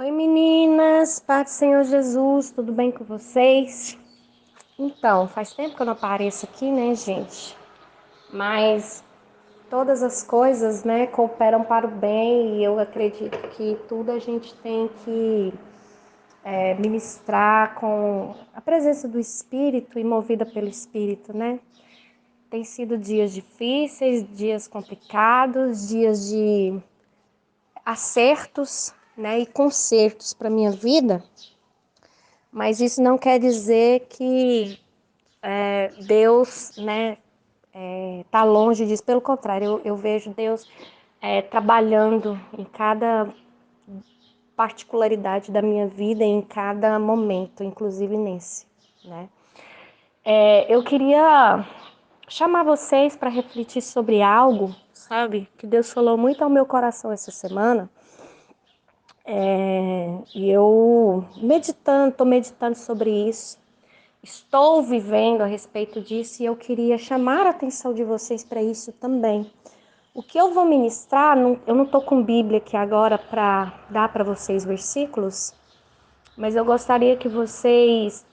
Oi meninas, paz do Senhor Jesus, tudo bem com vocês? Então, faz tempo que eu não apareço aqui, né, gente? Mas todas as coisas, né, cooperam para o bem e eu acredito que tudo a gente tem que ministrar com a presença do Espírito e movida pelo Espírito, né? Tem sido dias difíceis, dias complicados, dias de acertos, né, e consertos para minha vida. Mas isso não quer dizer que Deus, né, tá longe disso. Pelo contrário, eu vejo Deus trabalhando em cada particularidade da minha vida, em cada momento, inclusive nesse, né? Eu queria chamar vocês para refletir sobre algo, sabe, que Deus falou muito ao meu coração essa semana. E eu estou meditando sobre isso. Estou vivendo a respeito disso e eu queria chamar a atenção de vocês para isso também. O que eu vou ministrar, eu não estou com Bíblia aqui agora para dar para vocês versículos, mas eu gostaria que vocês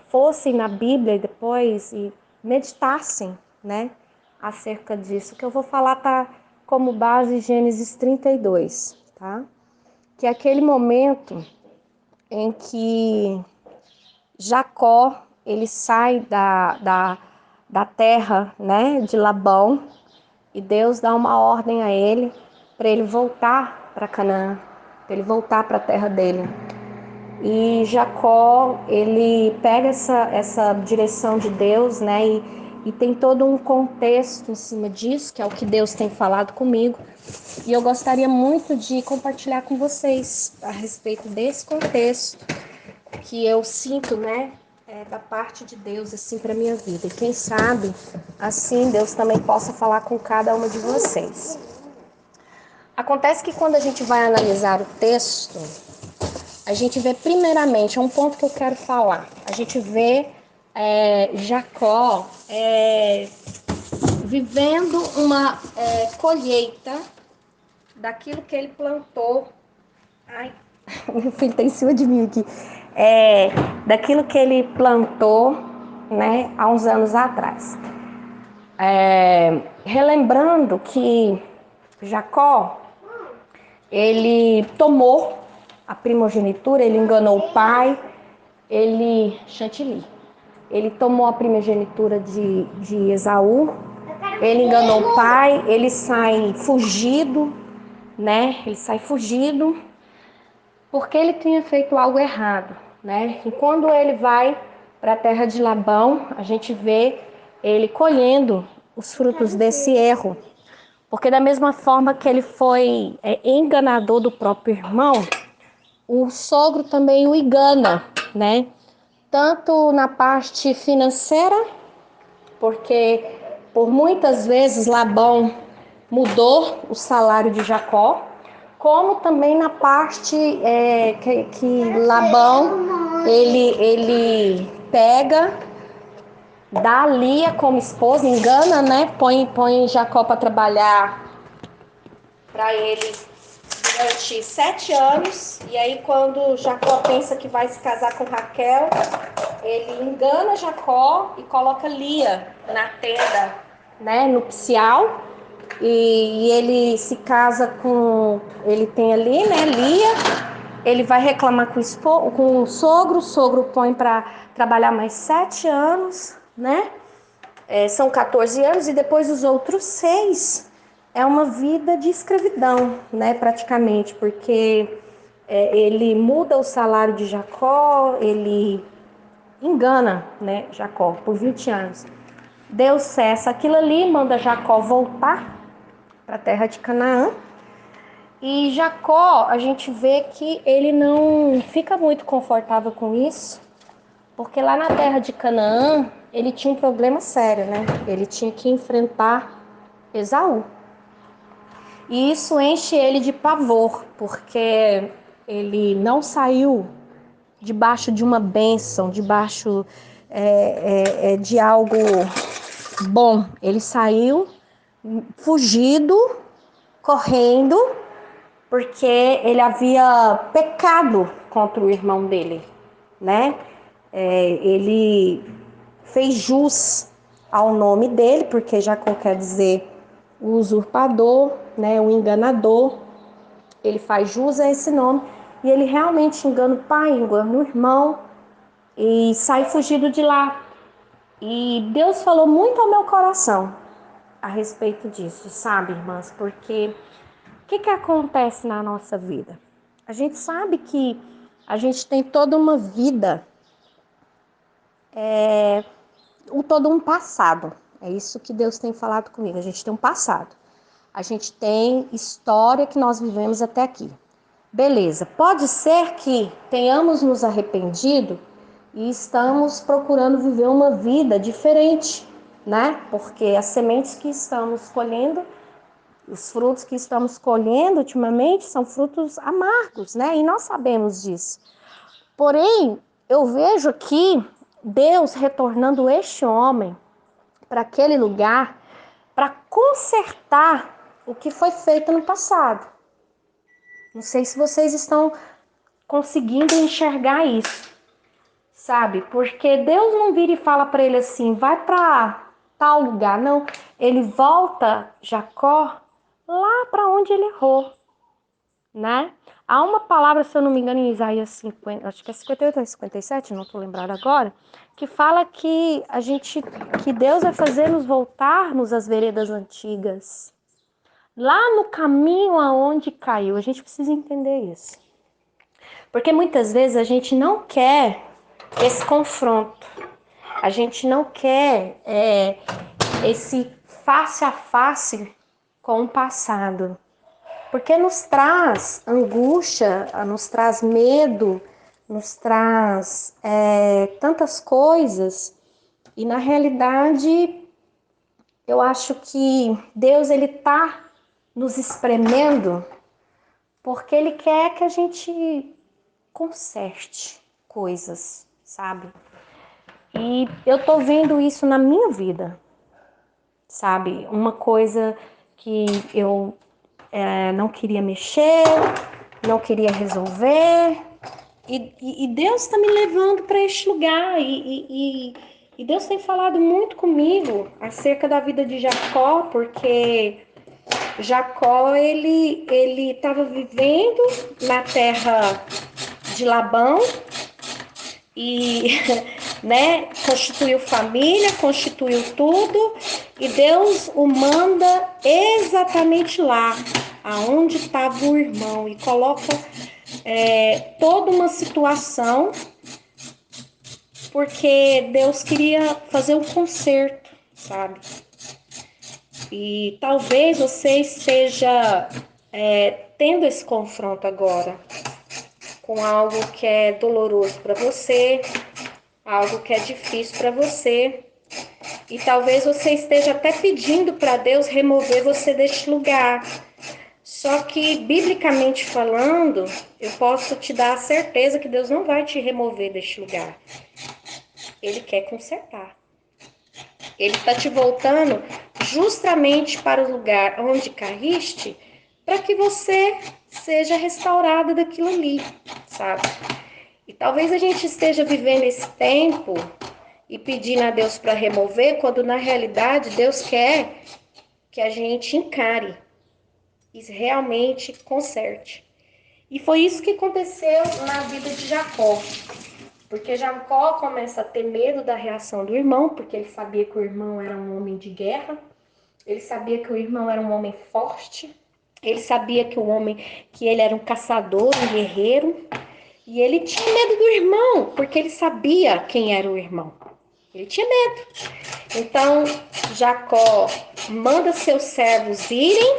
fossem na Bíblia depois e meditassem, né, acerca disso. O que eu vou falar tá como base Gênesis 32, tá? Que é aquele momento em que Jacó, ele sai da terra, né, de Labão, e Deus dá uma ordem a ele para ele voltar para Canaã, para ele voltar para a terra dele. E Jacó, ele pega essa direção de Deus, né, e tem todo um contexto em cima disso, que é o que Deus tem falado comigo. E eu gostaria muito de compartilhar com vocês a respeito desse contexto que eu sinto, né, da parte de Deus, assim, para minha vida. E quem sabe, assim, Deus também possa falar com cada uma de vocês. Acontece que quando a gente vai analisar o texto, a gente vê primeiramente, é um ponto que eu quero falar, a gente vê Jacó vivendo uma colheita daquilo que ele plantou. Ai, meu filho está em cima de mim aqui. Daquilo que ele plantou, né, há uns anos atrás. Relembrando que Jacó, ele tomou a primogenitura, ele enganou o pai, Chantilly, ele tomou a primogenitura de Esaú, ele enganou o pai, ele sai fugido, né? Ele sai fugido porque ele tinha feito algo errado, né? E quando ele vai para a terra de Labão, a gente vê ele colhendo os frutos desse erro. Porque da mesma forma que ele foi enganador do próprio irmão, o sogro também o engana, né? Tanto na parte financeira, porque por muitas vezes Labão mudou o salário de Jacó, como também na parte que Labão ele pega, dá Lia como esposa, engana, né? Põe Jacó para trabalhar para ele durante 7 anos, e aí quando Jacó pensa que vai se casar com Raquel, ele engana Jacó e coloca Lia na tenda, né, nupcial, e ele se casa com, ele tem ali, né, Lia, ele vai reclamar com o sogro põe para trabalhar mais 7 anos, né, são 14 anos, e depois os outros 6 é uma vida de escravidão, né, praticamente, porque ele muda o salário de Jacó, ele engana, né, Jacó por 20 anos. Deus cessa aquilo ali, manda Jacó voltar para a terra de Canaã. E Jacó, a gente vê que ele não fica muito confortável com isso, porque lá na terra de Canaã, ele tinha um problema sério, né? Ele tinha que enfrentar Esaú. E isso enche ele de pavor, porque ele não saiu debaixo de uma bênção, debaixo de algo bom. Ele saiu fugido, correndo, porque ele havia pecado contra o irmão dele, né? Ele fez jus ao nome dele, porque Jacó quer dizer o usurpador, né? O enganador. Ele faz jus a esse nome e ele realmente engana o pai, engana o irmão e sai fugido de lá. E Deus falou muito ao meu coração a respeito disso, sabe, irmãs? Porque o que acontece na nossa vida? A gente sabe que a gente tem toda uma vida, todo um passado. É isso que Deus tem falado comigo. A gente tem um passado. A gente tem história que nós vivemos até aqui. Beleza, pode ser que tenhamos nos arrependido e estamos procurando viver uma vida diferente, né? Porque as sementes que estamos colhendo, os frutos que estamos colhendo ultimamente são frutos amargos, né? E nós sabemos disso. Porém, eu vejo aqui Deus retornando este homem para aquele lugar para consertar o que foi feito no passado. Não sei se vocês estão conseguindo enxergar isso, sabe? Porque Deus não vira e fala para ele assim, vai para tal lugar, não. Ele volta Jacó lá para onde ele errou, né? Há uma palavra, se eu não me engano, em Isaías 50, acho que é 58 ou 57, não estou lembrada agora, que fala que que Deus vai fazer nos voltarmos às veredas antigas, lá no caminho aonde caiu. A gente precisa entender isso. Porque muitas vezes a gente não quer esse confronto, a gente não quer esse face a face com o passado, porque nos traz angústia, nos traz medo, nos traz tantas coisas, e na realidade eu acho que Deus ele tá nos espremendo porque ele quer que a gente conserte coisas, sabe? E eu tô vendo isso na minha vida, sabe? Uma coisa que eu não queria mexer, não queria resolver, e Deus está me levando para este lugar, e Deus tem falado muito comigo acerca da vida de Jacó, porque Jacó ele estava vivendo na terra de Labão, e né, constituiu família, constituiu tudo, e Deus o manda exatamente lá, aonde estava o irmão, e coloca toda uma situação, porque Deus queria fazer um conserto, sabe? E talvez você esteja tendo esse confronto agora com algo que é doloroso para você, algo que é difícil para você, e talvez você esteja até pedindo para Deus remover você deste lugar. Só que, biblicamente falando, eu posso te dar a certeza que Deus não vai te remover deste lugar. Ele quer consertar. Ele está te voltando justamente para o lugar onde caíste, para que você seja restaurada daquilo ali, sabe? E talvez a gente esteja vivendo esse tempo e pedindo a Deus para remover, quando na realidade Deus quer que a gente encare e realmente conserte. E foi isso que aconteceu na vida de Jacó. Porque Jacó começa a ter medo da reação do irmão, porque ele sabia que o irmão era um homem de guerra, ele sabia que o irmão era um homem forte, ele sabia que ele era um caçador, um guerreiro, e ele tinha medo do irmão, porque ele sabia quem era o irmão. Ele tinha medo. Então, Jacó manda seus servos irem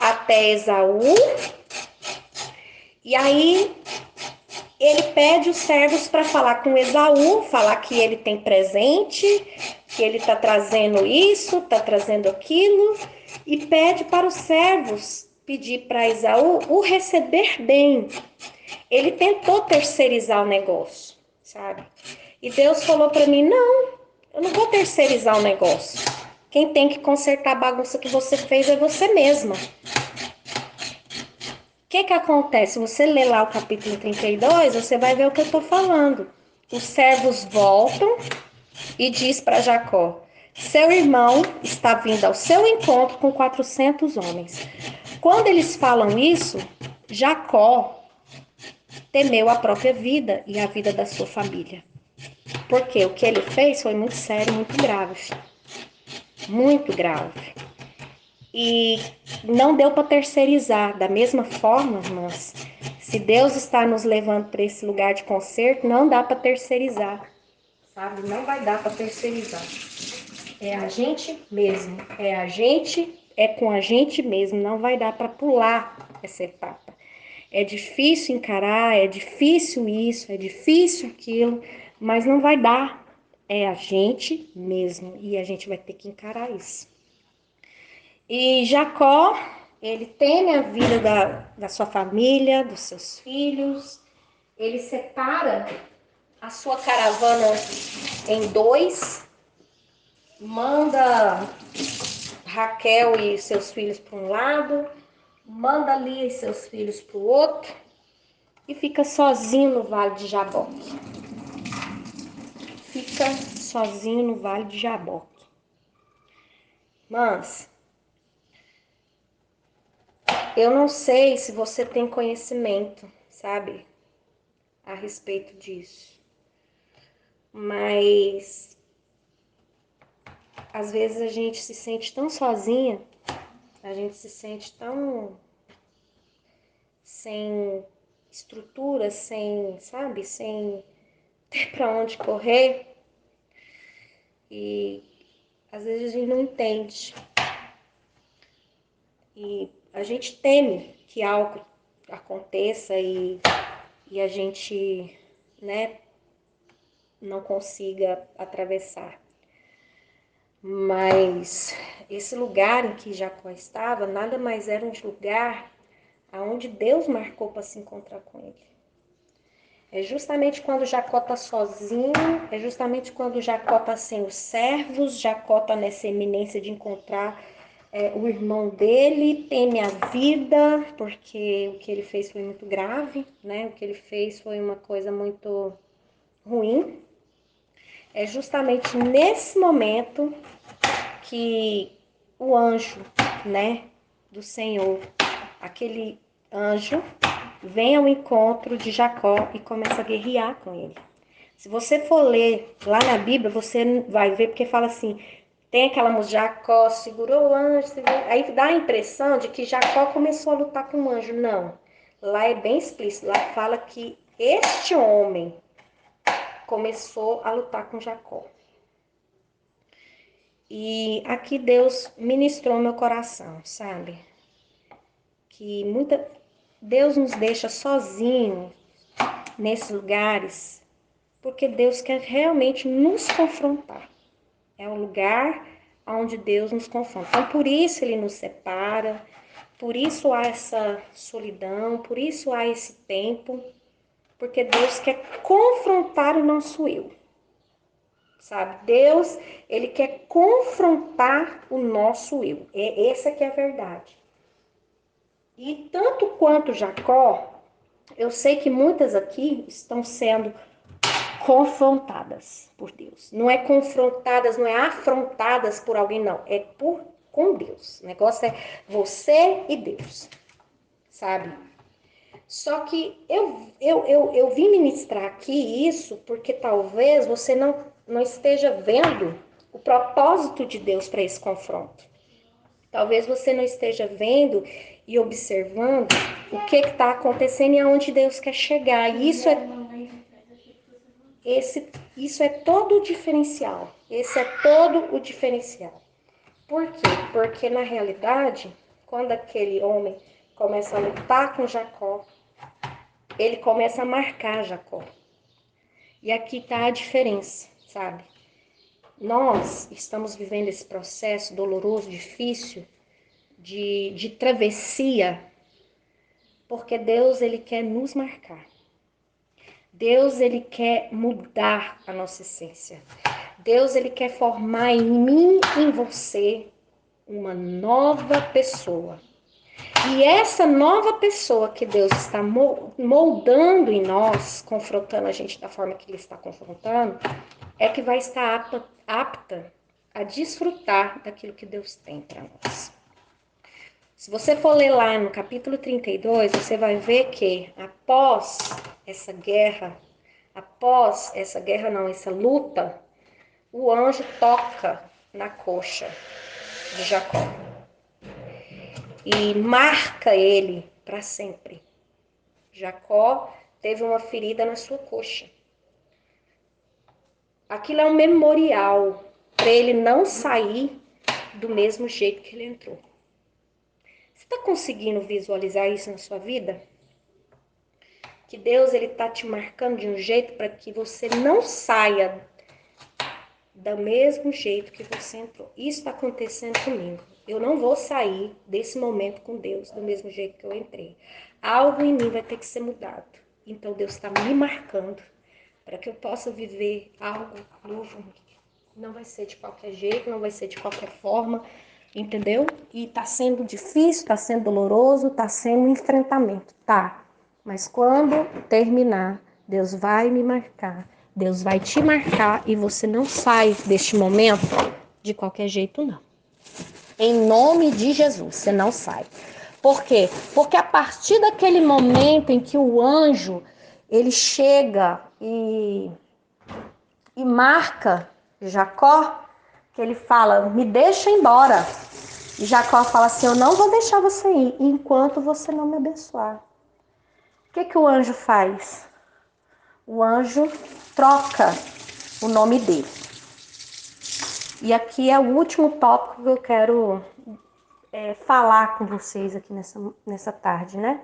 até Esaú, e aí ele pede os servos para falar com Esaú, falar que ele tem presente, que ele está trazendo isso, está trazendo aquilo, e pede para os servos pedir para Esaú o receber bem. Ele tentou terceirizar o negócio, sabe? E Deus falou para mim, não, eu não vou terceirizar o negócio. Quem tem que consertar a bagunça que você fez é você mesma. que acontece? Se você ler lá o capítulo 32, você vai ver o que eu estou falando. Os servos voltam e diz para Jacó: seu irmão está vindo ao seu encontro com 400 homens. Quando eles falam isso, Jacó temeu a própria vida e a vida da sua família. Porque o que ele fez foi muito sério, muito grave. Muito grave. E não deu para terceirizar. Da mesma forma, irmãs, se Deus está nos levando para esse lugar de conserto, não dá para terceirizar. Sabe? Não vai dar para terceirizar. É a gente mesmo. É com a gente mesmo. Não vai dar para pular essa etapa. É difícil encarar, é difícil isso, é difícil aquilo, mas não vai dar. É a gente mesmo e a gente vai ter que encarar isso. E Jacó, ele teme a vida da sua família, dos seus filhos. Ele separa a sua caravana em dois, manda Raquel e seus filhos para um lado, manda Lia e seus filhos para o outro e fica sozinho no Vale de Jaboque. Fica sozinho no Vale de Jaboque. Mas eu não sei se você tem conhecimento, sabe, a respeito disso. Mas às vezes a gente se sente tão sozinha, a gente se sente tão sem estrutura, sem, sabe, sem ter para onde correr. E às vezes a gente não entende. E a gente teme que algo aconteça e a gente, né, não consiga atravessar. Mas esse lugar em que Jacó estava, nada mais era um lugar aonde Deus marcou para se encontrar com ele. É justamente quando Jacó está sozinho, é justamente quando Jacó está sem os servos, Jacó está nessa eminência de encontrar o irmão dele, teme a vida, porque o que ele fez foi muito grave, né? O que ele fez foi uma coisa muito ruim. É justamente nesse momento que o anjo, né, do Senhor, aquele anjo, vem ao encontro de Jacó e começa a guerrear com ele. Se você for ler lá na Bíblia, você vai ver, porque fala assim, tem aquela música, Jacó segurou o anjo, aí dá a impressão de que Jacó começou a lutar com o anjo. Não, lá é bem explícito, lá fala que este homem começou a lutar com Jacó. E aqui Deus ministrou meu coração, sabe? Que Deus nos deixa sozinhos nesses lugares, porque Deus quer realmente nos confrontar. É o lugar onde Deus nos confronta. Então, por isso Ele nos separa, por isso há essa solidão, por isso há esse tempo, porque Deus quer confrontar o nosso eu. Sabe? Deus, Ele quer confrontar o nosso eu. Essa que é a verdade. E tanto quanto Jacó, eu sei que muitas aqui estão sendo confrontadas por Deus. Não é confrontadas, não é afrontadas por alguém, não. É com Deus. O negócio é você e Deus, sabe? Só que eu vim ministrar aqui isso porque talvez você não esteja vendo o propósito de Deus para esse confronto. Talvez você não esteja vendo e observando o que está acontecendo e aonde Deus quer chegar. E isso é todo o diferencial. Esse é todo o diferencial. Por quê? Porque na realidade, quando aquele homem começa a lutar com Jacó, ele começa a marcar Jacó. E aqui está a diferença, sabe? Nós estamos vivendo esse processo doloroso, difícil, de travessia, porque Deus, Ele quer nos marcar. Deus, Ele quer mudar a nossa essência. Deus, Ele quer formar em mim e em você uma nova pessoa. E essa nova pessoa que Deus está moldando em nós, confrontando a gente da forma que Ele está confrontando, é que vai estar apta a desfrutar daquilo que Deus tem para nós. Se você for ler lá no capítulo 32, você vai ver que essa luta, o anjo toca na coxa de Jacó e marca ele para sempre. Jacó teve uma ferida na sua coxa. Aquilo é um memorial para ele não sair do mesmo jeito que ele entrou. Você está conseguindo visualizar isso na sua vida? Que Deus ele está te marcando de um jeito para que você não saia do mesmo jeito que você entrou. Isso está acontecendo comigo. Eu não vou sair desse momento com Deus do mesmo jeito que eu entrei. Algo em mim vai ter que ser mudado. Então Deus está me marcando para que eu possa viver algo novo. Não vai ser de qualquer jeito, não vai ser de qualquer forma, entendeu? E tá sendo difícil, tá sendo doloroso, tá sendo um enfrentamento, tá? Mas quando terminar, Deus vai me marcar, Deus vai te marcar e você não sai deste momento de qualquer jeito, não. Em nome de Jesus, você não sai. Por quê? Porque a partir daquele momento em que o anjo, ele chega e marca Jacó, que ele fala, me deixa embora. E Jacó fala assim, eu não vou deixar você ir enquanto você não me abençoar. O que o anjo faz? O anjo troca o nome dele. E aqui é o último tópico que eu quero falar com vocês aqui nessa tarde, né?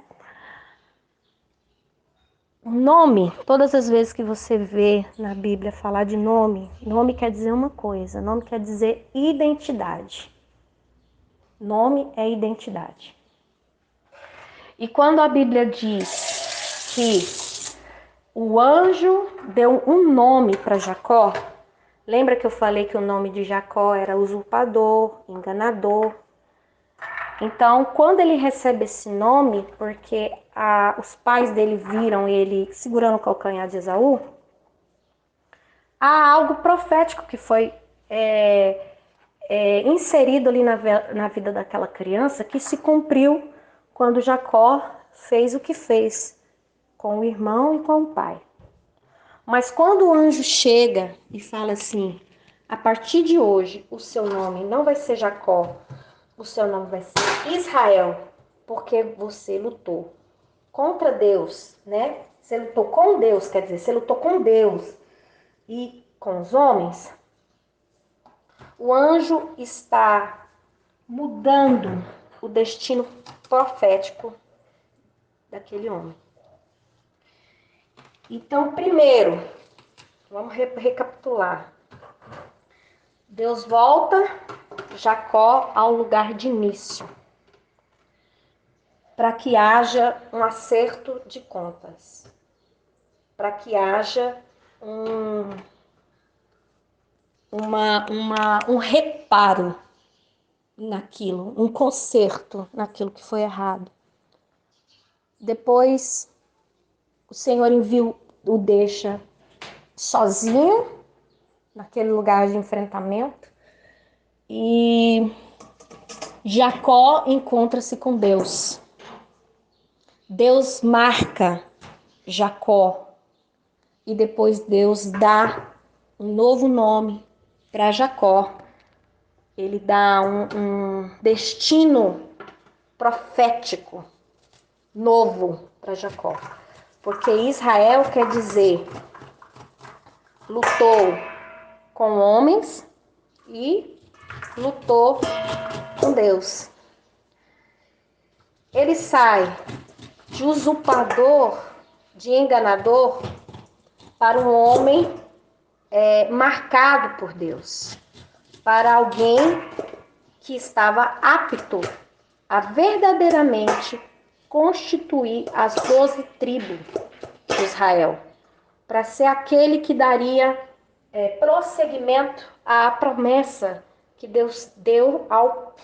Nome, todas as vezes que você vê na Bíblia falar de nome, nome quer dizer uma coisa, nome quer dizer identidade. Nome é identidade. E quando a Bíblia diz que o anjo deu um nome para Jacó, lembra que eu falei que o nome de Jacó era usurpador, enganador? Então, quando ele recebe esse nome, porque os pais dele viram ele segurando o calcanhar de Esaú, há algo profético que foi inserido ali na vida daquela criança que se cumpriu quando Jacó fez o que fez com o irmão e com o pai. Mas quando o anjo chega e fala assim, a partir de hoje o seu nome não vai ser Jacó, o seu nome vai ser Israel, porque você lutou contra Deus, né? Você lutou com Deus, quer dizer, você lutou com Deus e com os homens. O anjo está mudando o destino profético daquele homem. Então, primeiro, vamos recapitular. Deus volta Jacó ao lugar de início, para que haja um acerto de contas, para que haja um reparo naquilo, um conserto naquilo que foi errado. Depois, o Senhor o deixa sozinho naquele lugar de enfrentamento e Jacó encontra-se com Deus. Deus marca Jacó e depois Deus dá um novo nome para Jacó. Ele dá um destino profético novo para Jacó. Porque Israel quer dizer lutou com homens e lutou com Deus. Ele sai de usurpador, de enganador, para um homem marcado por Deus, para alguém que estava apto a verdadeiramente constituir as 12 tribos de Israel, para ser aquele que daria prosseguimento à promessa que Deus deu ao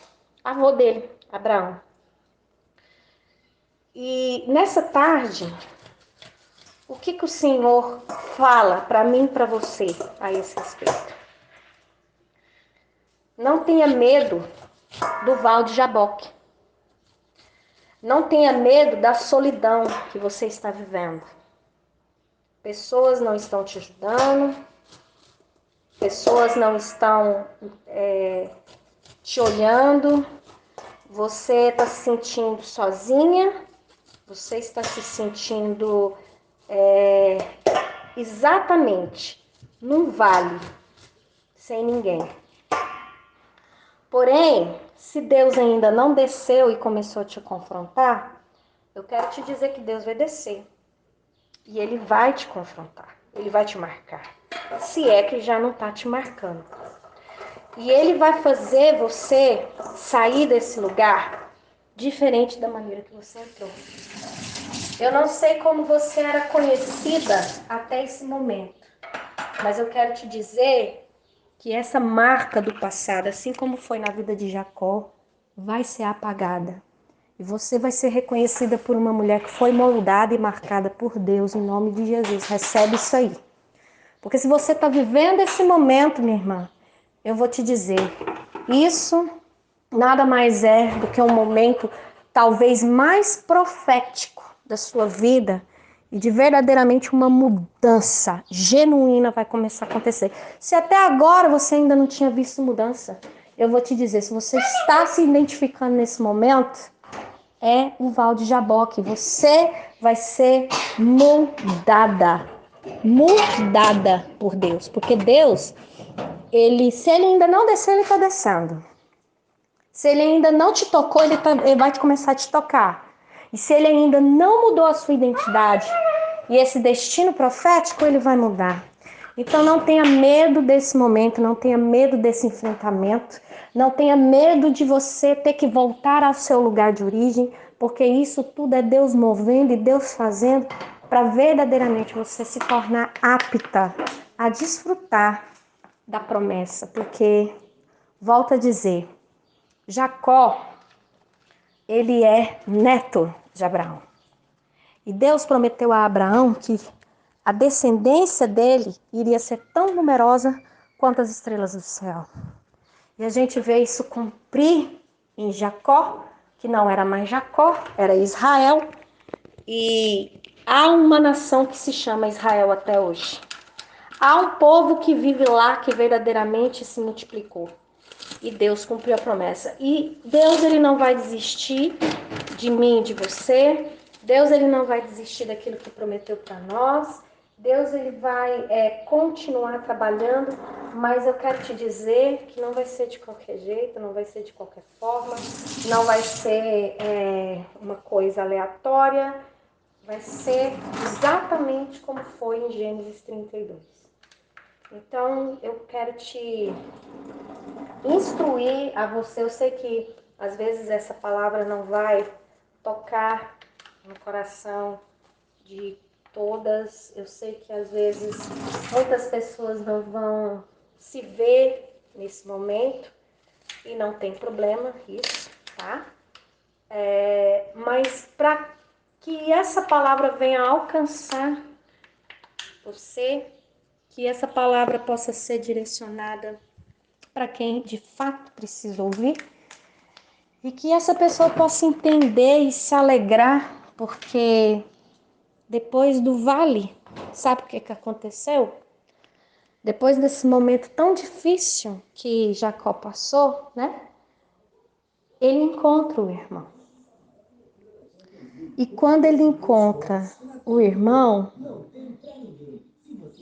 avô dele, Abraão. E nessa tarde, o que o Senhor fala para mim e para você a esse respeito? Não tenha medo do Val de Jaboque. Não tenha medo da solidão que você está vivendo. Pessoas não estão te ajudando, pessoas não estão te olhando, você está se sentindo sozinha, você está se sentindo exatamente num vale, sem ninguém. Porém, se Deus ainda não desceu e começou a te confrontar, eu quero te dizer que Deus vai descer. E Ele vai te confrontar, Ele vai te marcar. Se é que já não está te marcando. E Ele vai fazer você sair desse lugar diferente da maneira que você entrou. Eu não sei como você era conhecida até esse momento, mas eu quero te dizer que essa marca do passado, assim como foi na vida de Jacó, vai ser apagada. E você vai ser reconhecida por uma mulher que foi moldada e marcada por Deus em nome de Jesus. Recebe isso aí. Porque se você está vivendo esse momento, minha irmã, eu vou te dizer, isso nada mais é do que um momento talvez mais profético da sua vida e de verdadeiramente uma mudança genuína vai começar a acontecer. Se até agora você ainda não tinha visto mudança, eu vou te dizer, se você está se identificando nesse momento, é o Val de Jaboque. Você vai ser mudada por Deus. Porque Deus, se ele ainda não desceu, ele está descendo. Se ele ainda não te tocou, ele vai começar a te tocar. E se ele ainda não mudou a sua identidade e esse destino profético, ele vai mudar. Então não tenha medo desse momento, não tenha medo desse enfrentamento, não tenha medo de você ter que voltar ao seu lugar de origem, porque isso tudo é Deus movendo e Deus fazendo para verdadeiramente você se tornar apta a desfrutar da promessa. Porque, volto a dizer, Jacó, ele é neto de Abraão. E Deus prometeu a Abraão que a descendência dele iria ser tão numerosa quanto as estrelas do céu. E a gente vê isso cumprir em Jacó, que não era mais Jacó, era Israel. E há uma nação que se chama Israel até hoje. Há um povo que vive lá, que verdadeiramente se multiplicou. E Deus cumpriu a promessa. E Deus, ele não vai desistir de mim, de você. Deus, ele não vai desistir daquilo que prometeu para nós. Deus, ele vai continuar trabalhando. Mas eu quero te dizer que não vai ser de qualquer jeito, não vai ser de qualquer forma. Não vai ser uma coisa aleatória. Vai ser exatamente como foi em Gênesis 32. Então, eu quero te instruir a você. Eu sei que às vezes essa palavra não vai tocar no coração de todas. Eu sei que às vezes muitas pessoas não vão se ver nesse momento e não tem problema isso, tá? Mas para que essa palavra venha alcançar você, que essa palavra possa ser direcionada para quem de fato precisa ouvir, e que essa pessoa possa entender e se alegrar, porque depois do vale, sabe o que aconteceu? Depois desse momento tão difícil que Jacó passou, né? Ele encontra o irmão. E quando ele encontra o irmão,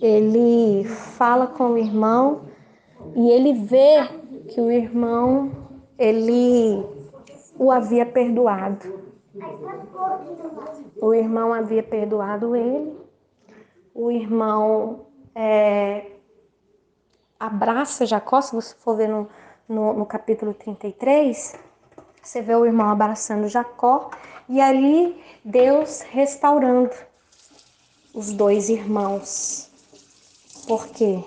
ele fala com o irmão e ele vê que o irmão, ele o havia perdoado. O irmão havia perdoado ele. O irmão abraça Jacó. Se você for ver no capítulo 33, você vê o irmão abraçando Jacó. E ali Deus restaurando os dois irmãos. Por quê?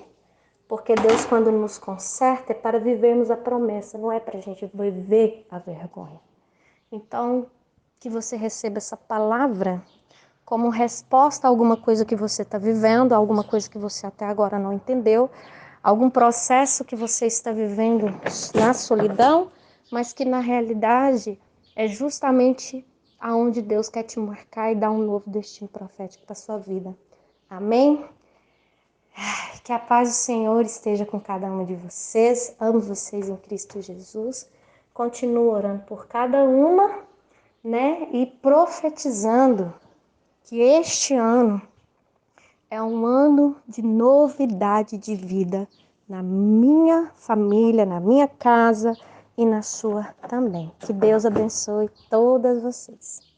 Porque Deus, quando nos conserta, é para vivermos a promessa, não é para a gente viver a vergonha. Então, que você receba essa palavra como resposta a alguma coisa que você está vivendo, alguma coisa que você até agora não entendeu, algum processo que você está vivendo na solidão, mas que na realidade é justamente aonde Deus quer te marcar e dar um novo destino profético para sua vida. Amém? Que a paz do Senhor esteja com cada um de vocês. Amo vocês em Cristo Jesus. Continuo orando por cada uma, né? E profetizando que este ano é um ano de novidade de vida na minha família, na minha casa e na sua também. Que Deus abençoe todas vocês.